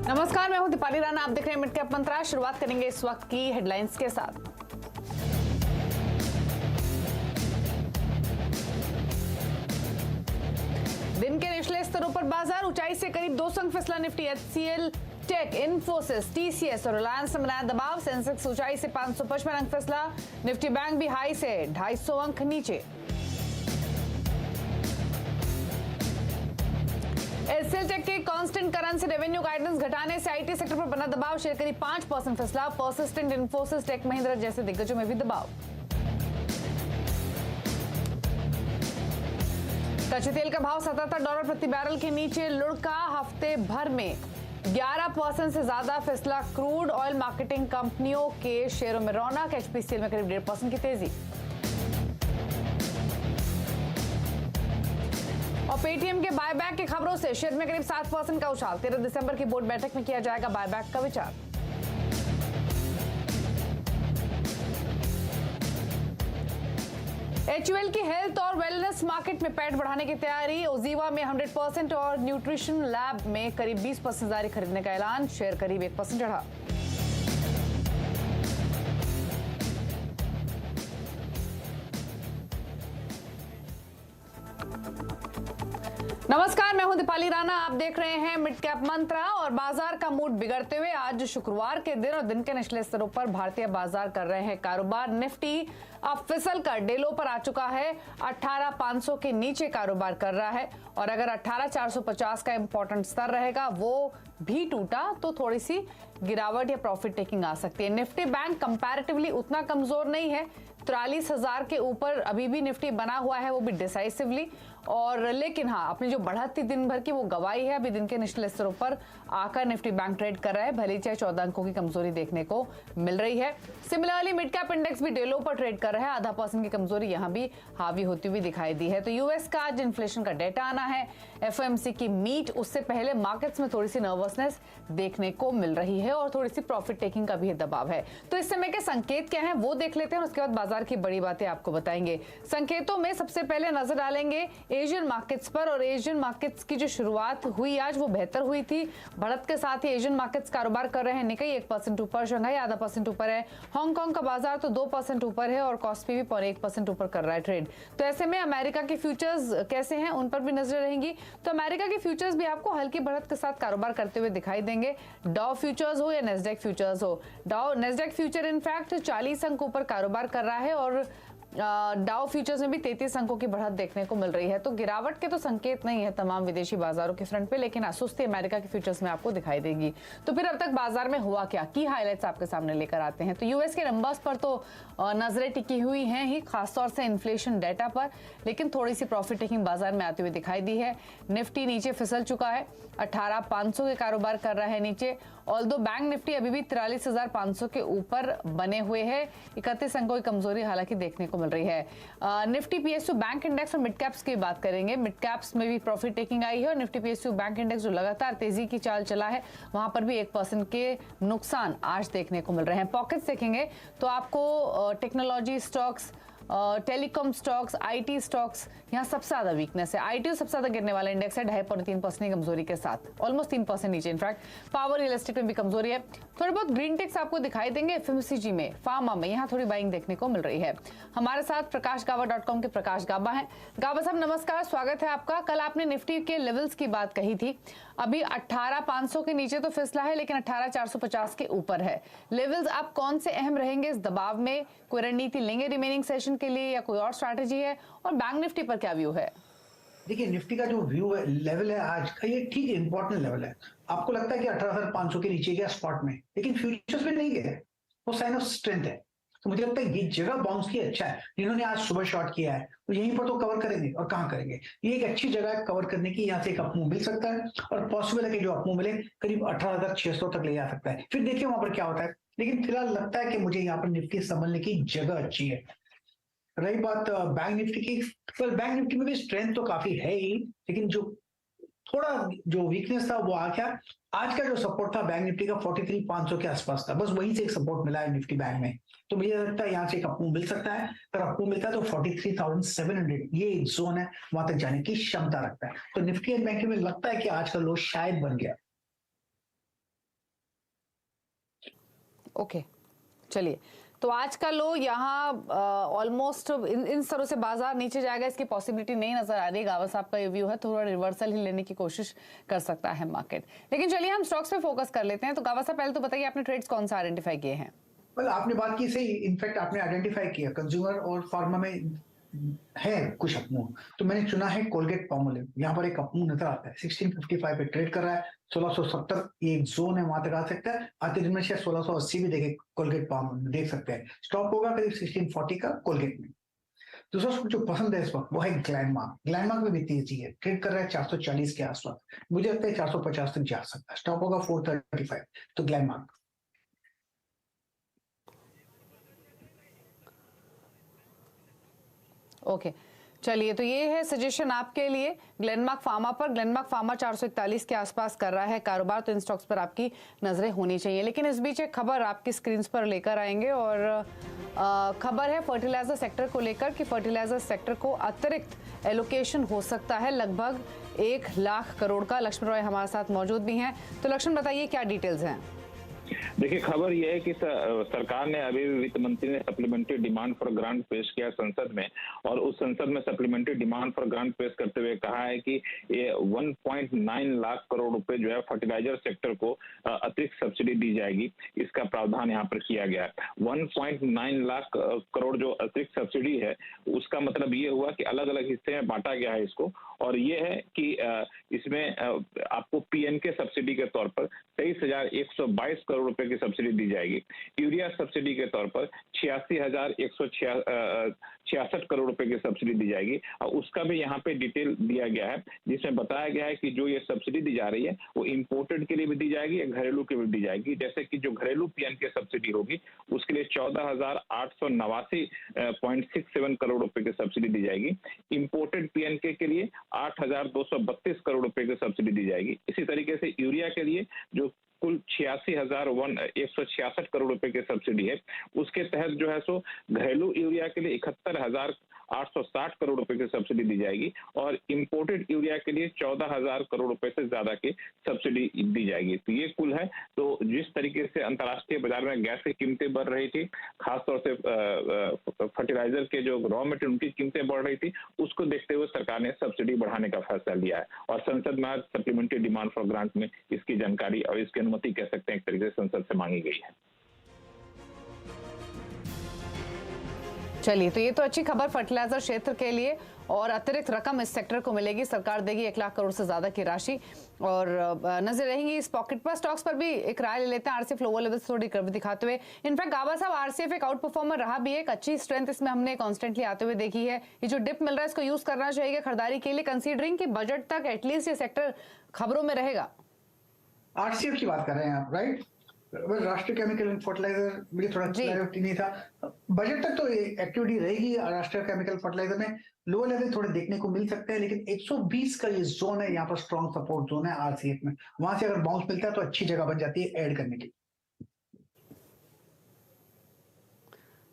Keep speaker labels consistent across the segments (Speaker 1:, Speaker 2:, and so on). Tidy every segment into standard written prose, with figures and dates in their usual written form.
Speaker 1: नमस्कार, मैं हूं दीपाली राणा। आप देख रहे हैं मिड कैप मंत्रा। शुरुआत करेंगे इस वक्त की हेडलाइंस के साथ। दिन के निचले स्तरों पर बाजार ऊंचाई से करीब 200 अंक फिसला। निफ्टी, एचसीएल टेक, इन्फोसिस, टीसीएस और रिलायंस ने बनाया दबाव। सेंसेक्स ऊंचाई से 555 अंक फिसला। निफ्टी बैंक भी हाई से 250 अंक नीचे। एचसीएल टेक के कांस्टेंट करेंसी रेवेन्यू गाइडेंस घटाने से आईटी सेक्टर पर बना दबाव। शेयर करीब 5% फिसला। पर्सिस्टेंट, इन्फोसिस, टेक महिंद्रा जैसे दिग्गजों में भी दबाव। कच्चे तेल का भाव $77 प्रति बैरल के नीचे लुढ़का। हफ्ते भर में 11% से ज्यादा फिसला। क्रूड ऑयल मार्केटिंग कंपनियों के शेयरों में रौनक। एचपीसीएल में करीब 1.5% की तेजी। और पेटीएम के बायबैक की खबरों से शेयर में करीब 7% का उछाल। 13 दिसंबर की बोर्ड बैठक में किया जाएगा बायबैक का विचार। एचयूएल की हेल्थ और वेलनेस मार्केट में पैठ बढ़ाने की तैयारी। ओजीवा में 100% और न्यूट्रिशन लैब में करीब 20% जारी खरीदने का ऐलान। शेयर करीब 1% चढ़ा। नमस्कार, मैं हूं दीपाली राणा। आप देख रहे हैं मिड कैप मंत्रा। और बाजार का मूड बिगड़ते हुए आज शुक्रवार के दिन और दिन के निचले स्तरों पर भारतीय बाजार कर रहे हैं कारोबार। निफ्टी अब फिसल कर डेलो पर आ चुका है। 18,500 के नीचे कारोबार कर रहा है। और अगर 18,450 का इंपॉर्टेंट स्तर रहेगा वो भी टूटा तो थोड़ी सी गिरावट या प्रॉफिट टेकिंग आ सकती है। निफ्टी बैंक कंपैरेटिवली उतना कमजोर नहीं है। 43,000 के ऊपर अभी भी निफ्टी बना हुआ है, वो भी डिसाइसिवली। और लेकिन हाँ, अपनी जो बढ़त थी दिन भर की वो गवाई है। अभी दिन के निचले स्तरों पर आकर निफ्टी बैंक ट्रेड कर रहा है, भले चाहे 14 अंकों की कमजोरी देखने को मिल रही है। सिमिलरली मिड कैप इंडेक्स भी डेलो पर ट्रेड कर रहा है। 0.5% की कमजोरी यहां भी हावी होती हुई दिखाई दी है। तो यूएस का आज इन्फ्लेशन का डेटा आना है, एफओएमसी की मीट। उससे पहले मार्केट्स में थोड़ी सी नर्वसनेस देखने को मिल रही है और थोड़ी सी प्रॉफिट टेकिंग का भी दबाव है। तो इस समय के संकेत क्या है वो देख लेते हैं और उसके बाद बाजार की बड़ी बातें आपको बताएंगे। संकेतों में सबसे पहले नजर डालेंगे एशियन मार्केट्स पर। और एशियन मार्केट्स की जो शुरुआत हुई आज वो बेहतर हुई थी। बढ़त के साथ ही एशियन मार्केट्स कारोबार कर रहे हैं। निकाई 1% ऊपर, शंघाई 0.5% ऊपर है। हांगकांग का बाजार तो 2% ऊपर है और कॉस्पी भी 0.1% ऊपर कर रहा है ट्रेड। तो ऐसे में अमेरिका की फ्यूचर्स कैसे हैं उन पर भी नजर रहेंगी। तो अमेरिका की फ्यूचर्स भी आपको हल्की बढ़त के साथ कारोबार करते हुए दिखाई देंगे। डाउ फ्यूचर्स हो या नेस्डैक फ्यूचर्स हो। नेस्डैक फ्यूचर इनफैक्ट 40 अंक ऊपर कारोबार कर रहा है और डाउ फ्यूचर्स में भी 33 अंकों की बढ़त देखने को मिल रही है। तो गिरावट के तो संकेत नहीं है तमाम विदेशी बाजारों के फ्रंट पे, लेकिन सुस्ती अमेरिका के फ्यूचर्स में आपको दिखाई देगी। तो फिर अब तक बाजार में हुआ क्या, की हाइलाइट्स आपके सामने लेकर आते हैं। तो यूएस के नंबर्स पर तो नजरें टिकी हुई हैं ही, खासतौर से इन्फ्लेशन डेटा पर, लेकिन थोड़ी सी प्रॉफिट टेकिंग बाजार में आती हुई दिखाई दी है। निफ्टी नीचे फिसल चुका है, 18,500 के कारोबार कर रहा है नीचे। ऑल्दो बैंक निफ्टी अभी भी 43,500 के ऊपर बने हुए हैं। 31 अंकों की कमजोरी हालांकि देखने को मिल रही है। निफ्टी पीएसयू बैंक इंडेक्स और मिड कैप्स की बात करेंगे। मिड कैप्स में भी प्रॉफिट टेकिंग आई है और निफ्टी पीएसयू बैंक इंडेक्स जो लगातार तेजी की चाल चला है वहां पर भी 1% के नुकसान आज देखने को मिल रहे हैं। पॉकेट्स देखेंगे तो आपको technology stocks, telecom stocks, IT stocks, यहाँ सबसे ज्यादा वीकनेस है। आईटी सबसे ज्यादा गिरने वाला इंडेक्स है 2.5-3% की कमजोरी के साथ, ऑलमोस्ट 3% नीचे। इनफैक्ट पावर रियल एस्टेट में भी कमजोरी है। थोड़े बहुत ग्रीन टेक्स आपको दिखाई देंगे। एफएमसीजी में, फार्मा में यहाँ थोड़ी बाइंग देखने को मिल रही है। हमारे साथ प्रकाशगावा.com के प्रकाश गाबा हैं। गाबा साहब नमस्कार, स्वागत है आपका। कल आपने निफ्टी के लेवल्स की बात कही थी। अभी 18,500 के नीचे तो फिसला है, लेकिन 18,450 के ऊपर है। लेवल्स आप कौन से अहम रहेंगे इस दबाव में? कोई रणनीति लेंगे रिमेनिंग सेशन के लिए या कोई और स्ट्रैटेजी है? और बैंक निफ्टी पर क्या व्यू है?
Speaker 2: देखिए, निफ्टी का जो व्यू है, लेवल है आज का, ये ठीक इंपॉर्टेंट लेवल है। आपको लगता है कि 18,500 के नीचे गया स्पॉट में, लेकिन फ्यूचर्स में नहीं गया, वो साइन ऑफ स्ट्रेंथ है। तो मुझे लगता है ये जगह बाउंस की अच्छा है। जिन्होंने आज सुबह शॉर्ट किया है तो यहीं पर तो कवर करेंगे, और कहां करेंगे। ये एक अच्छी जगह है कवर करने की। यहाँ से एक अपमूव मिल सकता है और पॉसिबल है कि जो अपमूव मिले करीब 18,600 तक ले जा सकता है। फिर देखिए वहां पर क्या होता है। लेकिन फिलहाल लगता है कि मुझे यहाँ पर निफ्टी संभलने की जगह अच्छी है। रही बात बैंक निफ्टी की, बैंक निफ्टी में भी स्ट्रेंथ तो काफी है ही, लेकिन थोड़ा जो वीकनेस था वो आ गया। आज का जो सपोर्ट था बैंक निफ्टी का 43,500 के आसपास था, बस वहीं से एक सपोर्ट मिला है निफ्टी बैंक में। तो मुझे लगता है यहाँ से एक अपमूव मिल सकता है। अगर अपमूव मिलता है तो 43,700 ये एक जोन है, वहां तक जाने की क्षमता रखता है। तो निफ्टी एंड बैंक में लगता है कि आज का लो शायद बन गया।
Speaker 1: ओके, चलिए, तो आज का लो यहाँ ऑलमोस्ट इन स्तरों से बाजार नीचे जाएगा, इसकी पॉसिबिलिटी नहीं नजर आ रही। गावा साहब का ये व्यू है, थोड़ा रिवर्सल ही लेने की कोशिश कर सकता है मार्केट। लेकिन चलिए हम स्टॉक्स पे फोकस कर लेते हैं। तो गावा साहब पहले तो बताइए आपने ट्रेड्स कौन सा आइडेंटिफाई किए हैं?
Speaker 2: आपने बात की सही, इनफैक्ट आपने आइडेंटिफाई किया कंज्यूमर और फार्मा में है कुछ अपमूव। तो मैंने चुना है कोलगेट पाल्मोलिव। यहाँ पर एक अपमूव नजर आता है, 1655 पे ट्रेड कर रहा है, 1670 ये एक जोन है, वहां तक आ सकता है। आते दिन में शायद 1680 भी देखे कोलगेट पाल्मोलिव देख सकते हैं। स्टॉप होगा करीब 1640 का कोलगेट में। दूसरा जो पसंद है इस वक्त वो है ग्लैंडमार्क। ग्लैंडमार्क में भी तेजी है, ट्रेड कर रहा है 440 के आसपास, मुझे लगता है 450 तक जा सकता है। स्टॉप होगा 435, तो ग्लैंडमार्क।
Speaker 1: ओके, चलिए, तो ये है सजेशन आपके लिए ग्लेनमार्क फार्मा पर। ग्लेनमार्क फार्मा 441 के आसपास कर रहा है कारोबार, तो इन स्टॉक्स पर आपकी नजरें होनी चाहिए। लेकिन इस बीच एक खबर आपकी स्क्रीन पर लेकर आएंगे, और खबर है फर्टिलाइजर सेक्टर को लेकर कि फर्टिलाइजर सेक्टर को अतिरिक्त एलोकेशन हो सकता है लगभग 1 लाख करोड़ का। लक्ष्मण रॉय हमारे साथ मौजूद भी हैं, तो लक्ष्मण बताइए क्या डिटेल्स हैं?
Speaker 3: देखिए, खबर यह है कि सरकार ने अभी वित्त मंत्री ने सप्लीमेंट्री डिमांड फॉर ग्रांट पेश किया संसद में, और उस संसद में सप्लीमेंट्री डिमांड फॉर ग्रांट पेश करते हुए कहा है कि ये 1.9 लाख करोड़ रुपए जो है फर्टिलाइजर सेक्टर को अतिरिक्त सब्सिडी दी जाएगी। इसका प्रावधान यहाँ पर किया गया है। 1.9 लाख करोड़ जो अतिरिक्त सब्सिडी है, उसका मतलब ये हुआ कि अलग अलग हिस्से में बांटा गया है इसको, और ये है कि इसमें आपको पीएनके सब्सिडी के तौर पर 23,122 करोड़ रुपए की सब्सिडी दी जाएगी। यूरिया सब्सिडी के तौर पर 86,166 करोड़ रुपए की सब्सिडी दी जाएगी, और उसका भी यहाँ पे डिटेल दिया गया है, जिसमें बताया गया है कि जो ये सब्सिडी दी जा रही है वो इम्पोर्टेड के लिए भी दी जाएगी या घरेलू के लिए भी दी जाएगी। जैसे कि जो घरेलू पीएनके सब्सिडी होगी उसके लिए 14,889.67 करोड़ रुपए की सब्सिडी दी जाएगी। इम्पोर्टेड पीएनके के लिए 8,232 करोड़ रुपए की सब्सिडी दी जाएगी। इसी तरीके से यूरिया के लिए जो कुल 86,166 करोड़ रुपए की सब्सिडी है, उसके तहत जो है सो घरेलू यूरिया के लिए 71,860 करोड़ रुपए की सब्सिडी दी जाएगी, और इंपोर्टेड यूरिया के लिए 14,000 करोड़ रुपए से ज्यादा की सब्सिडी दी जाएगी। तो ये कुल है। तो जिस तरीके से अंतर्राष्ट्रीय बाजार में गैस की कीमतें बढ़ रही थी, खासतौर से फर्टिलाइजर के जो रॉ मटेरियल उनकी कीमतें बढ़ रही थी, उसको देखते हुए सरकार ने सब्सिडी बढ़ाने का फैसला लिया है, और संसद में आज सप्लीमेंट्री डिमांड फॉर ग्रांट में इसकी जानकारी और इसकी अनुमति कह सकते हैं एक तरीके से संसद से मांगी गई है।
Speaker 1: चलिए, तो ये तो अच्छी खबर फर्टिलाइजर क्षेत्र के लिए, और अतिरिक्त रकम इस सेक्टर को मिलेगी। सरकार देगी 1 लाख करोड़ से ज्यादा की राशि, और नजर रहेंगी इस पॉकेट पर। स्टॉक्स पर भी एक राय ले लेते हैं। आरसीएफ लोअर लेवल से थोड़ी रिकवरी दिखाते हुए, इनफैक्ट गाबा साहब आरसीएफ एक आउट परफॉर्मर रहा भी है, एक अच्छी स्ट्रेंथ इसमें हमने कॉन्स्टेंटली आते हुए देखी है। ये जो डिप मिल रहा है इसको यूज करना चाहिए खरीदारी के लिए, कंसीडरिंग कि बजट तक एटलीस्ट ये सेक्टर खबरों में रहेगा।
Speaker 2: आरसीएफ की बात कर रहे हैं आप, राइट? राष्ट्रीय केमिकल एंड फर्टिलाइजर, मुझे थोड़ा क्लैरिटी नहीं था। बजट तक तो एक्टिविटी रहेगी राष्ट्रीय केमिकल फर्टिलाइजर में। लोअर लेवल थोड़े देखने को मिल सकते हैं, लेकिन 120 का ये जोन है, यहाँ पर स्ट्रॉन्ग सपोर्ट जोन है आरसीएफ में। वहां से अगर बाउंस मिलता है तो अच्छी जगह बन जाती है ऐड करने की।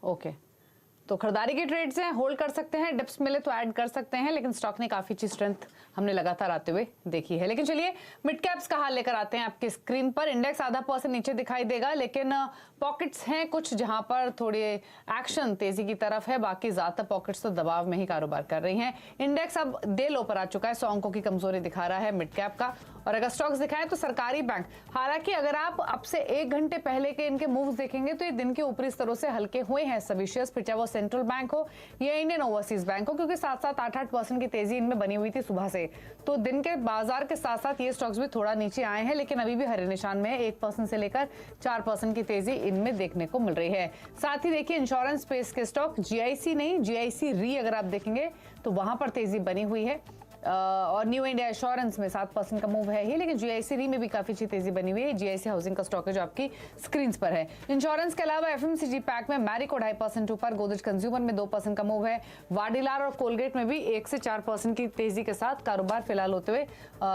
Speaker 1: ओके, तो खरीदारी के ट्रेड्स हैं, होल्ड कर सकते हैं, डिप्स मिले तो ऐड कर सकते हैं, लेकिन स्टॉक ने काफी अच्छी स्ट्रेंथ हमने लगातार आते हुए देखी है। लेकिन चलिए मिड कैप्स का हाल लेकर आते हैं आपकी स्क्रीन पर। इंडेक्स आधा % नीचे दिखाई देगा, लेकिन पॉकेट्स हैं कुछ जहां पर थोड़ी एक्शन तेजी की तरफ है, बाकी ज्यादातर पॉकेट्स तो दबाव में ही कारोबार कर रही हैं। इंडेक्स अब डे लो पर आ चुका है, 100 अंकों की कमजोरी दिखा रहा है मिड कैप का। और अगर स्टॉक्स दिखाएं तो सरकारी बैंक, हालांकि अगर आप अब से 1 घंटे पहले के इनके मूव्स देखेंगे तो ये दिन के ऊपरी स्तरों से हल्के हुए हैं सभी शेयर्स, फिर चाहे वो सेंट्रल बैंक हो या इंडियन ओवरसीज बैंक हो, क्योंकि 7-7, 8-8% की तेजी इनमें बनी हुई थी सुबह से। तो दिन के बाजार के साथ साथ ये स्टॉक्स भी थोड़ा नीचे आए हैं, लेकिन अभी भी हरे निशान में 1% से लेकर 4% की तेजी इनमें देखने को मिल रही है। साथ ही देखिए इंश्योरेंस स्पेस के स्टॉक, जीआईसी नहीं, जीआईसी री अगर आप देखेंगे तो वहां पर तेजी बनी हुई है, और न्यू इंडिया एश्योरेंस में 7% का मूव है ही, लेकिन जीआईसी री में भी काफी अच्छी तेजी बनी हुई है। जीआईसी हाउसिंग का स्टॉक है जो आपकी स्क्रीन पर है। इंश्योरेंस के अलावा एफएमसीजी पैक में मैरिको 2.5% ऊपर, गोदरेज कंज्यूमर में 2% का मूव है, वाडीलाल और कोलगेट में भी 1 से 4% की तेजी के साथ कारोबार फिलहाल होते हुए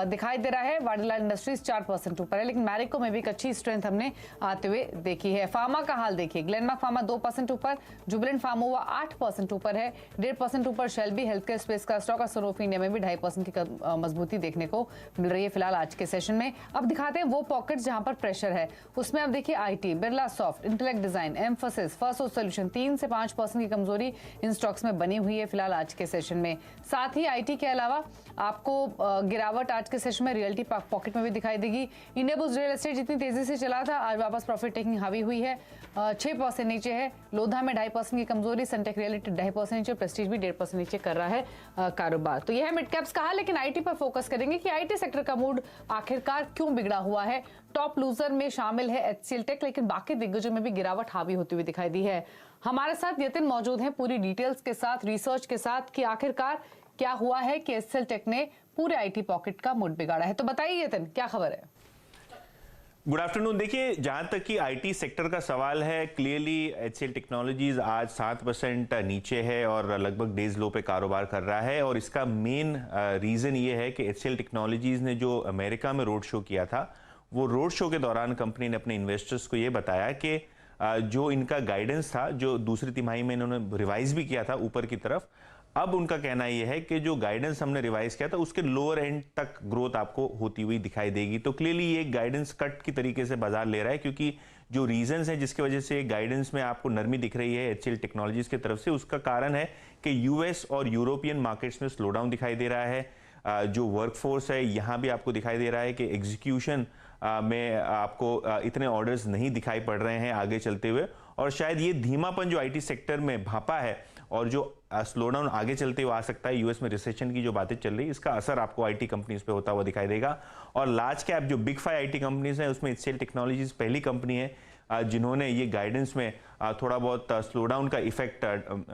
Speaker 1: दिखाई दे रहा है। वाडीलाल इंडस्ट्रीज 4% ऊपर है, लेकिन मैरिको में भी एक अच्छी स्ट्रेंथ हमने आते हुए देखी है। फार्मा का हाल देखिए, ग्लेनमार्क फार्मा 2% ऊपर, जुबिलेंट फार्मोवा 8% ऊपर है, 1.5% ऊपर शेल्बी हेल्थ केयर स्पेस का स्टॉक, और सनोफी इंडिया में भी 2.5% 2.5% की मजबूती देखने को मिल रही है फिलहाल आज के सेशन में। अब दिखाते हैं वो पॉकेट्स जहां पर प्रेशर है। उसमें अब देखिए IT, Birla soft, intellect design, emphasis, first solution 3 से 5% की कमजोरी इन स्टॉक्स में बनी हुई है फिलहाल आज के सेशन में। साथ ही आईटी के अलावा आपको गिरावट आज के सेशन में रियल्टी पॉकेट में भी दिखाई देगी। इंडियाबुल्स रियल एस्टेट जितनी तेजी से चला था आज वापस प्रॉफिट टेकिंग हावी हुई है, 6% नीचे है। लोधा में 2.5% की कमजोरी, सनटेक रियलिटी 2.5% नीचे, प्रेस्टीज भी 1.5% नीचे कर रहा है कारोबार। तो यह है मिड कैप्स कहा, लेकिन आईटी पर फोकस करेंगे कि आईटी सेक्टर का मूड आखिरकार क्यों बिगड़ा हुआ है। टॉप लूजर में शामिल है एचसीएल टेक, लेकिन बाकी दिग्गजों में भी गिरावट हावी होती हुई दिखाई दी है। हमारे साथ यतिन मौजूद हैं पूरी डिटेल्स के साथ, रिसर्च के साथ कि आखिरकार क्या हुआ है कि एचसीएल टेक ने पूरे आईटी पॉकेट का मूड बिगाड़ा है। तो बताइए यतिन, क्या खबर है?
Speaker 4: Good afternoon. देखिए, जहां तक कि आईटी सेक्टर का सवाल है, क्लियरली एचसीएल टेक्नोलॉजीज आज 7% नीचे है और लगभग डेज लो पे कारोबार कर रहा है। और इसका मेन रीजन ये है कि एचसीएल टेक्नोलॉजीज ने जो अमेरिका में रोड शो किया था, वो रोड शो के दौरान कंपनी ने अपने इन्वेस्टर्स को ये बताया कि जो इनका गाइडेंस था, जो दूसरी तिमाही में इन्होंने रिवाइज भी किया था ऊपर की तरफ, अब उनका कहना यह है कि जो गाइडेंस हमने रिवाइज किया था उसके लोअर एंड तक ग्रोथ आपको होती हुई दिखाई देगी। तो क्लियरली ये गाइडेंस कट की तरीके से बाजार ले रहा है, क्योंकि जो रीजंस हैं जिसकी वजह से गाइडेंस में आपको नरमी दिख रही है एचसीएल टेक्नोलॉजीज की तरफ से, उसका कारण है कि यूएस और यूरोपियन मार्केट्स में स्लो डाउन दिखाई दे रहा है। जो वर्कफोर्स है यहाँ भी आपको दिखाई दे रहा है कि एग्जीक्यूशन में आपको इतने ऑर्डर्स नहीं दिखाई पड़ रहे हैं आगे चलते हुए। और शायद ये धीमापन जो आईटी सेक्टर में भापा है और जो स्लो डाउन आगे चलते हुए आ सकता है, यूएस में रिसेशन की जो बातें चल रही है, इसका असर आपको आईटी कंपनीज पे होता हुआ दिखाई देगा। और लार्ज कैप जो बिग 5 आईटी कंपनीज हैं उसमें एचसीएल टेक्नोलॉजीज पहली कंपनी है जिन्होंने ये गाइडेंस में थोड़ा बहुत स्लो डाउन का इफेक्ट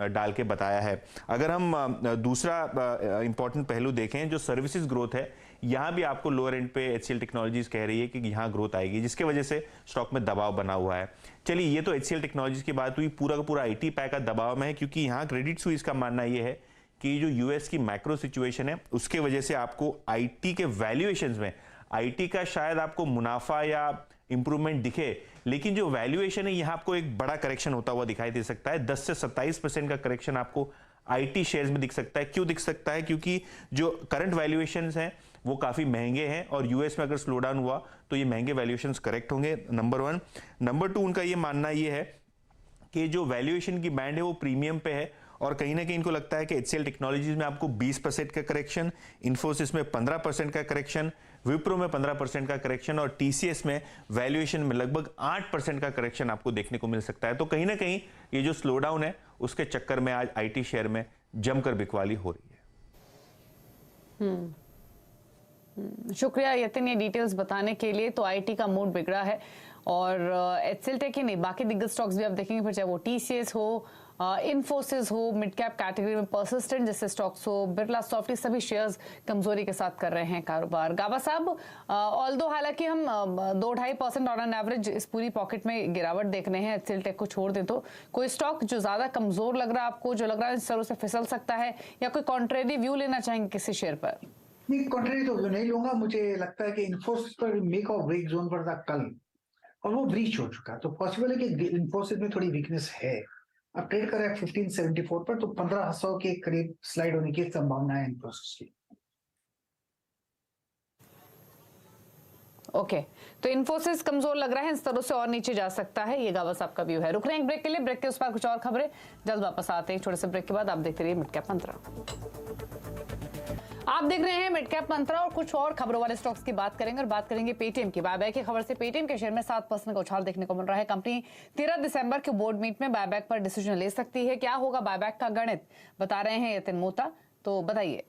Speaker 4: डाल के बताया है। अगर हम दूसरा इंपॉर्टेंट पहलू देखें, जो सर्विसेज ग्रोथ है, यहाँ भी आपको लोअर एंड पे एचसीएल टेक्नोलॉजीज कह रही है कि यहाँ ग्रोथ आएगी, जिसके वजह से स्टॉक में दबाव बना हुआ है। चलिए, ये तो एचसीएल टेक्नोलॉजीज की बात हुई। पूरा का पूरा आईटी पैक का दबाव में है, क्योंकि यहाँ क्रेडिट स्विस का मानना यह है कि जो यूएस की मैक्रो सिचुएशन है उसके वजह से आपको आईटी के वैल्यूएशंस में, आईटी का शायद आपको मुनाफा या इंप्रूवमेंट दिखे, लेकिन जो वैल्यूएशन है यहाँ आपको एक बड़ा करेक्शन होता हुआ दिखाई दे सकता है। 10 से 27% का करेक्शन आपको आईटी शेयर्स में दिख सकता है। क्यों दिख सकता है? क्योंकि जो करंट वैल्यूएशंस हैं वो काफी महंगे हैं और यूएस में अगर स्लो डाउन हुआ तो ये महंगे वैल्यूएशंस करेक्ट होंगे, नंबर 1। नंबर 2, उनका ये मानना ये है कि जो वैल्यूएशन की बैंड है वो प्रीमियम पे है और कहीं ना कहीं इनको लगता है कि एचसीएल टेक्नोलॉजीज में आपको 20% का करेक्शन, इन्फोसिस में 15% का करेक्शन, विप्रो में 15% का करेक्शन और टीसीएस में वैल्यूएशन में लगभग 8% का करेक्शन आपको देखने को मिल सकता है। तो कहीं ना कहीं ये जो स्लो डाउन है उसके चक्कर में आज आईटी शेयर में जमकर बिकवाली हो रही है।
Speaker 1: शुक्रिया यतिन ये डिटेल्स बताने के लिए। तो आईटी का मूड बिगड़ा है और एचसीएल टेक ही नहीं, बाकी दिग्गज स्टॉक्स भी आप देखेंगे, फिर चाहे वो टीसीएस हो, इन्फोसिस हो, मिड कैप कैटेगरी में परसिस्टेंट जैसे स्टॉक्स हो, बिरला सॉफ्ट, सभी शेयर्स कमजोरी के साथ कर रहे हैं कारोबार। गाबा साहब, ऑल्दो हालांकि हम 2-2.5% ऑन एन एवरेज इस पूरी पॉकेट में गिरावट देख रहे हैं, एचसीएल टेक को छोड़ दें तो कोई स्टॉक जो ज्यादा कमजोर लग रहा है आपको, जो लग रहा है इस तरह से फिसल सकता है, या कोई कॉन्ट्रेरी व्यू लेना चाहेंगे किसी शेयर पर?
Speaker 2: नहीं, कॉन्ट्रेरी तो नहीं लूंगा। मुझे लगता है कि इन्फोसिस पर मेक और ब्रेक जोन पर था कल और वो ब्रीच हो चुका, तो पॉसिबल है कि इन्फोसिस में थोड़ी वीकनेस है। अब ट्रेड कर रहा है 1574 पर, तो 1500 के करीब स्लाइड होने की संभावना है इन्फोसिस की।
Speaker 1: ओके, तो इन्फोसिस कमजोर लग रहा है, इस तरह से और नीचे जा सकता है, ये गावा साहब का व्यू है। रुक रहे हैं एक ब्रेक के लिए, ब्रेक के उस पर कुछ और खबरें जल्द वापस आते हैं छोटे से ब्रेक के बाद। आप देखते रहिए मिड कैप मंत्रा। आप देख रहे हैं मिड कैप मंत्रा और कुछ और खबरों वाले स्टॉक्स की बात करेंगे और बात करेंगे पेटीएम की। बायबैक की खबर से पेटीएम के शेयर में 7% का उछाल देखने को मिल रहा है। कंपनी 13 दिसंबर के बोर्ड मीट में बायबैक पर डिसीजन ले सकती है। क्या होगा बायबैक का गणित, बता रहे हैं यतिन मोहता, तो बताइए।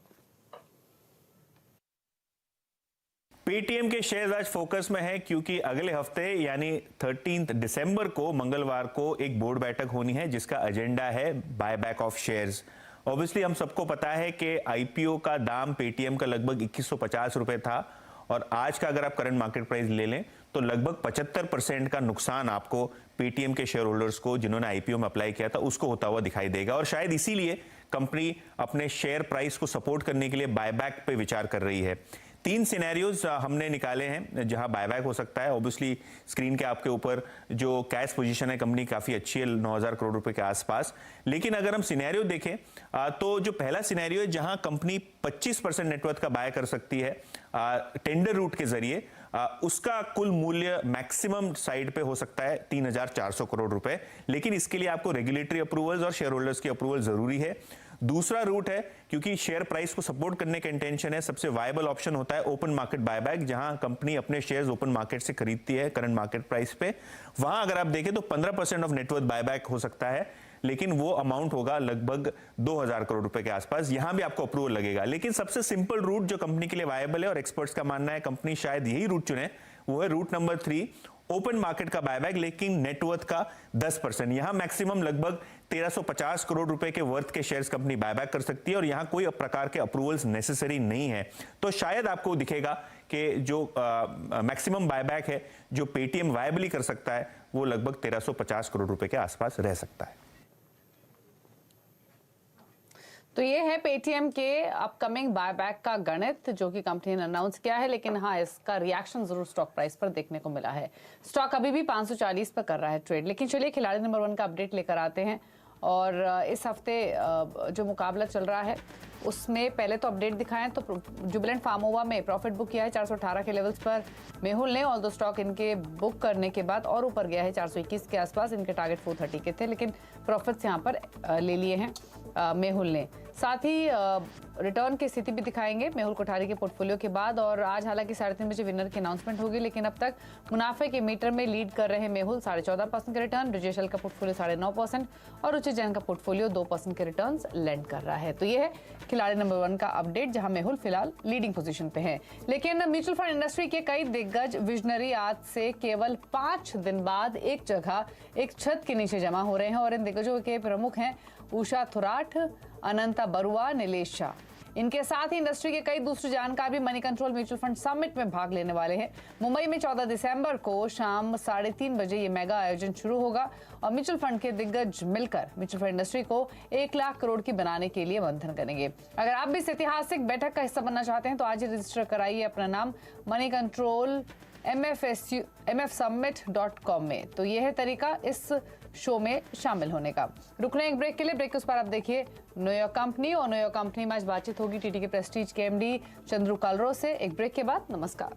Speaker 4: पेटीएम के शेयर आज फोकस में है क्योंकि अगले हफ्ते यानी 13 दिसंबर को मंगलवार को एक बोर्ड बैठक होनी है जिसका एजेंडा है बायबैक ऑफ शेयर्स। ऑब्वियसली हम सबको पता है कि आईपीओ का दाम पेटीएम का लगभग 2150 रुपए था और आज का अगर आप करंट मार्केट प्राइस ले लें तो लगभग 75% का नुकसान आपको पेटीएम के शेयर होल्डर्स को जिन्होंने आईपीओ में अप्लाई किया था उसको होता हुआ दिखाई देगा। और शायद इसीलिए कंपनी अपने शेयर प्राइस को सपोर्ट करने के लिए बायबैक पे विचार कर रही है। 3 सिनेरियोज हमने निकाले हैं जहां बायबैक हो सकता है। ऑब्वियसली स्क्रीन के आपके ऊपर जो कैश पोजीशन है कंपनी काफी अच्छी है, 9,000 करोड़ रुपए के आसपास। लेकिन अगर हम सिनेरियो देखें तो जो पहला सिनेरियो है जहां कंपनी 25% नेटवर्थ का बाय कर सकती है टेंडर रूट के जरिए, उसका कुल मूल्य मैक्सिमम साइड पे हो सकता है 3,400 करोड़ रुपए। लेकिन इसके लिए आपको रेगुलेटरी अप्रूवल्स और शेयर होल्डर्स की अप्रूवल जरूरी है। दूसरा रूट है, क्योंकि शेयर प्राइस को सपोर्ट करने का इंटेंशन है, सबसे वायबल ऑप्शन होता है ओपन मार्केट बायबैक, जहां कंपनी अपने शेयर्स ओपन मार्केट से खरीदती है करंट मार्केट प्राइस पे। वहां अगर आप देखें तो 15% ऑफ नेटवर्थ बायबैक हो सकता है, लेकिन वो अमाउंट होगा लगभग 2,000 करोड़ रुपए के आसपास। यहां भी आपको अप्रूवल लगेगा। लेकिन सबसे सिंपल रूट जो कंपनी के लिए वायबल है और एक्सपर्ट्स का मानना है कंपनी शायद यही रूट चुने, वो है रूट नंबर 3, ओपन मार्केट का बायबैक, लेकिन नेटवर्थ का 10%। यहां मैक्सिमम लगभग 1,350 करोड़ रुपए के वर्थ के शेयर्स कंपनी बायबैक कर सकती है और यहां कोई प्रकार के अप्रूवल्स नेसेसरी नहीं है। तो शायद आपको दिखेगा कि जो मैक्सिमम बायबैक है जो पेटीएम वायबली कर सकता है वो लगभग 1,350 करोड़ रुपए के आसपास रह सकता है।
Speaker 1: तो ये है पेटीएम के अपकमिंग बायबैक का गणित जो कि कंपनी ने अनाउंस किया है। लेकिन हाँ, इसका रिएक्शन जरूर स्टॉक प्राइस पर देखने को मिला है। स्टॉक अभी भी 540 पर कर रहा है ट्रेड। लेकिन चलिए खिलाड़ी नंबर 1 का अपडेट लेकर आते हैं। और इस हफ्ते जो मुकाबला चल रहा है उसमें पहले तो अपडेट दिखाएं तो जुबिलेंट फार्मोवा में प्रॉफिट बुक किया है 418 के लेवल्स पर मेहुल ने। ऑल दो स्टॉक इनके बुक करने के बाद और ऊपर गया है 421 के आसपास। इनके टारगेट 430 के थे, लेकिन प्रॉफिट्स यहाँ पर ले लिए हैं मेहुल ने। साथ ही रिटर्न की स्थिति भी दिखाएंगे मेहुल कोठारी के पोर्टफोलियो के बाद। और आज हालांकि 3:30 बजे विनर की अनाउंसमेंट होगी, लेकिन अब तक मुनाफे के मीटर में लीड कर रहे मेहुल 14.5% के रिटर्न, ब्रिजेश का पोर्टफोलियो 9.5% और रुचि जैन का पोर्टफोलियो 2% के रिटर्न लेंड कर रहा है। तो ये है खिलाड़ी नंबर 1 का अपडेट, जहां मेहुल फिलहाल लीडिंग पोजीशन पे है। लेकिन म्यूचुअल फंड इंडस्ट्री के कई दिग्गज विजनरी आज से केवल 5 दिन बाद एक जगह एक छत के नीचे जमा हो रहे हैं। और इन दिग्गजों के प्रमुख हैं उषा थोराट, अनंता बरुआ, नीलेश शाह। इनके साथ ही इंडस्ट्री के कई दूसरे जानकार भी money control mutual fund summit में भाग लेने वाले हैं। मुंबई में 14 दिसंबर को शाम 3:30 बजे ये मेगा आयोजन शुरू होगा और म्यूचुअल फंड के दिग्गज मिलकर म्यूचुअल फंड इंडस्ट्री को 1 लाख करोड़ की बनाने के लिए मंथन करेंगे। अगर आप भी इस ऐतिहासिक बैठक का हिस्सा बनना चाहते हैं तो आज ही रजिस्टर कराइए अपना नाम मनी कंट्रोल mfsummit.com में। तो यह है तरीका इस शो में शामिल होने का। रुक रहे हैं एक ब्रेक के लिए। ब्रेक के उस पर आप देखिए नो योर कंपनी, और नो योर कंपनी में आज बातचीत होगी टीटी के प्रेस्टीज के एमडी चंद्रू कालरो से। एक ब्रेक के बाद नमस्कार।